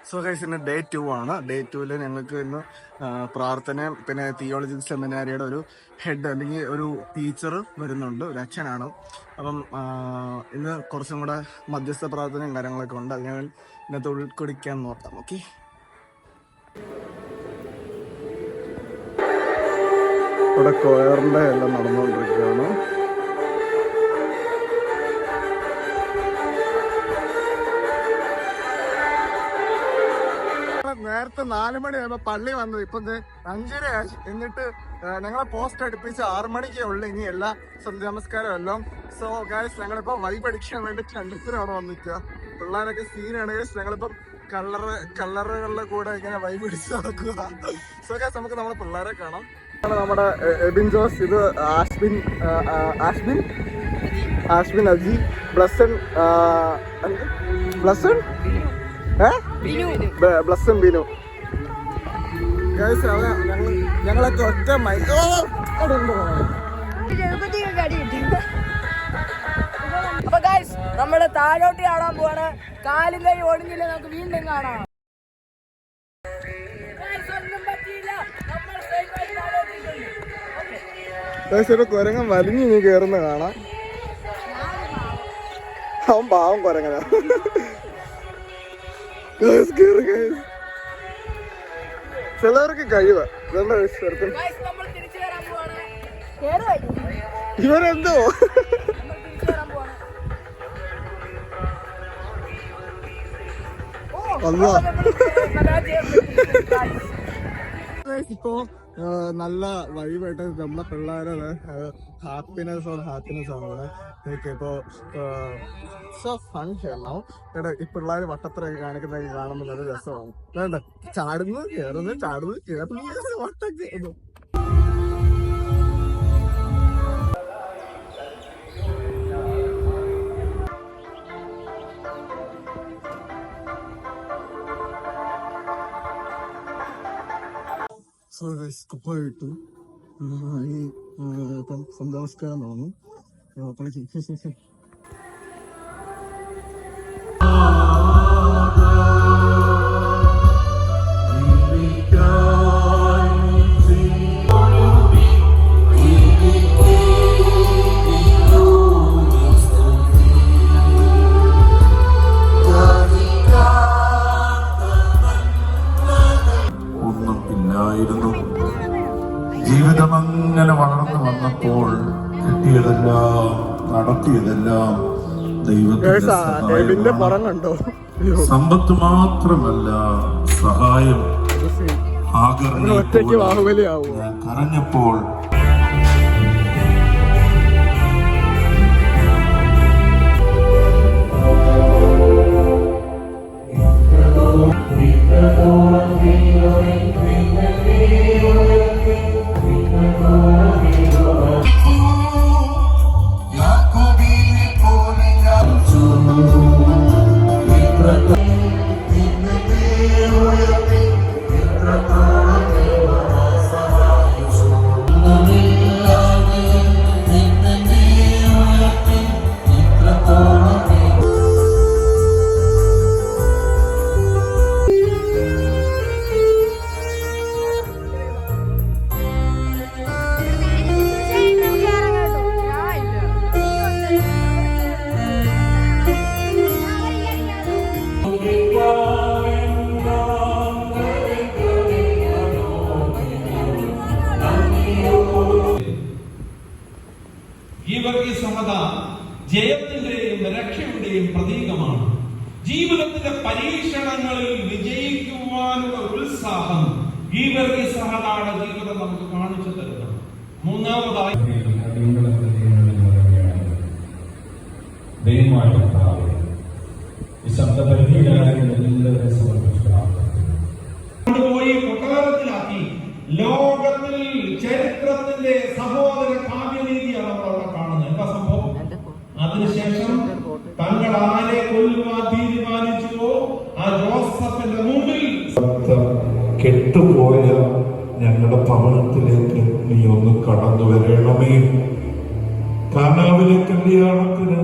So guys ഇന്ന് day 2 ആണ്. Day 2 ഞങ്ങൾക്ക് ഇന്ന് പ്രാർത്ഥനയും പിന്നെ തിയോളജി സെമിനാരിയുടെ ഒരു ഹെഡ് അല്ലെങ്കിൽ ഒരു ടീച്ചർ വരുന്നുണ്ട്, ഒരു അച്ഛനാണ്. അപ്പം ഇന്ന് കുറച്ചും കൂടെ മധ്യസ്ഥ പ്രാർത്ഥനയും കാര്യങ്ങളൊക്കെ ഉണ്ട്. അതിനാൽ ഇന്നത്തെ ഉൾക്കൊടിക്കാൻ നോക്കാം. ഓക്കെ, ഇവിടെ കൊയറിൻ്റെ എല്ലാം നടന്നുകൊണ്ടിരിക്കുകയാണ്. നേരത്തെ 4 മണിയായപ്പോ പള്ളി വന്നത്, ഇപ്പൊ 5:30 എന്നിട്ട് ഞങ്ങളെ പോസ്റ്റ് അടുപ്പിച്ച് 6 മണിക്കേ ഉള്ളു ഇനി എല്ലാ നമസ്കാരം എല്ലാം. സോ ഗൈസ് ഞങ്ങളിപ്പോ വൈബ് അടിക്കാൻ വേണ്ടി കണ്ടത്തിലാണ് വന്നിക്കുക. പിള്ളേരൊക്കെ സീനാണ് ഗൈസ്. ഞങ്ങളിപ്പം കളറുകളുടെ കൂടെ ഇങ്ങനെ വൈബ് അടിച്ച് നടക്കുക. സോ ഗൈസ് നമുക്ക് നമ്മുടെ പിള്ളേരെ കാണാം. നമ്മുടെ എബിൻ ജോസ്, ഇത് ആഷ്ബിൻ അജി, ബ്ലസ്സൺ ബിനു. ഞങ്ങളൊക്കെ ഒറ്റ അപ്പൊ ഗൈസ് നമ്മള് താഴോട്ട് കാണാൻ പോവാണ്. കാലും കൈ ഓടുന്നില്ല, നമുക്ക് വീണ്ടും കാണാം. കുരങ്ങൻ വലിഞ്ഞു നീ കേറുന്ന കാണാം. അവൻ പാവം കുരങ്ങനാ. ചിലവർക്ക് കഴിവ് ഇവരെന്തോ ഇപ്പോ നല്ല വൈബായിട്ട് നമ്മളെ പിള്ളേരെ ഹാപ്പിനെസ് ആണ് ഇവിടെ. ഇപ്പോ സോ ഫൺ ചെയ്യണം. ഈ പിള്ളേർ വട്ടത്തിലൊക്കെ കാണിക്കുന്നതൊക്കെ കാണുമ്പോൾ നല്ല രസമാണ്. വേണ്ട ചാടുന്നു കയറുന്നു ചാടുന്നു കയറുന്നു വട്ടം ചെയ്യുന്നു. സോ ഗൈസ് കുപ്പായിട്ടു ഇപ്പം സന്തോഷക്കാരൻ തോന്നുന്നു. ജീവിതം അങ്ങനെ വളർന്നു വന്നപ്പോൾ കിട്ടിയതെല്ലാം നടത്തിയതെല്ലാം ദൈവത്തിന്റെ സമ്പത്ത് മാത്രമല്ല, സഹായം കരഞ്ഞപ്പോൾ ജയത്തിന്റെയും രക്ഷയുടെയും പ്രതീകമാണ്. ജീവിതത്തിന്റെ പരീക്ഷണങ്ങളിൽ വിജയിക്കുവാനുള്ള ഉത്സാഹം ഈ വർഗീസഹതാണ് ജീവിതം നമുക്ക് കാണിച്ചു തരുന്നത്. മൂന്നാമതായി കൊണ്ടുപോയി കൊട്ടാരത്തിലാക്കി ലോകത്തിൽ ചരിത്രത്തിന്റെ സഹോദര കാവ്യനീതിയാണ് നമ്മളവിടെ കാണുന്നത്. എന്താ സംഭവം? അതിനുശേഷം തങ്ങൾ ആരെ കൊല്ലുവാൻ തീരുമാനിച്ചുവോ ആ ജോസഫിന്റെ മുമ്പിൽ കെട്ടുപോയ ഞങ്ങളുടെ ഭവനത്തിലേക്ക് നീ ഒന്ന് കടന്നു വരണമേ. കാനാവിലെ കല്യാണത്തിന്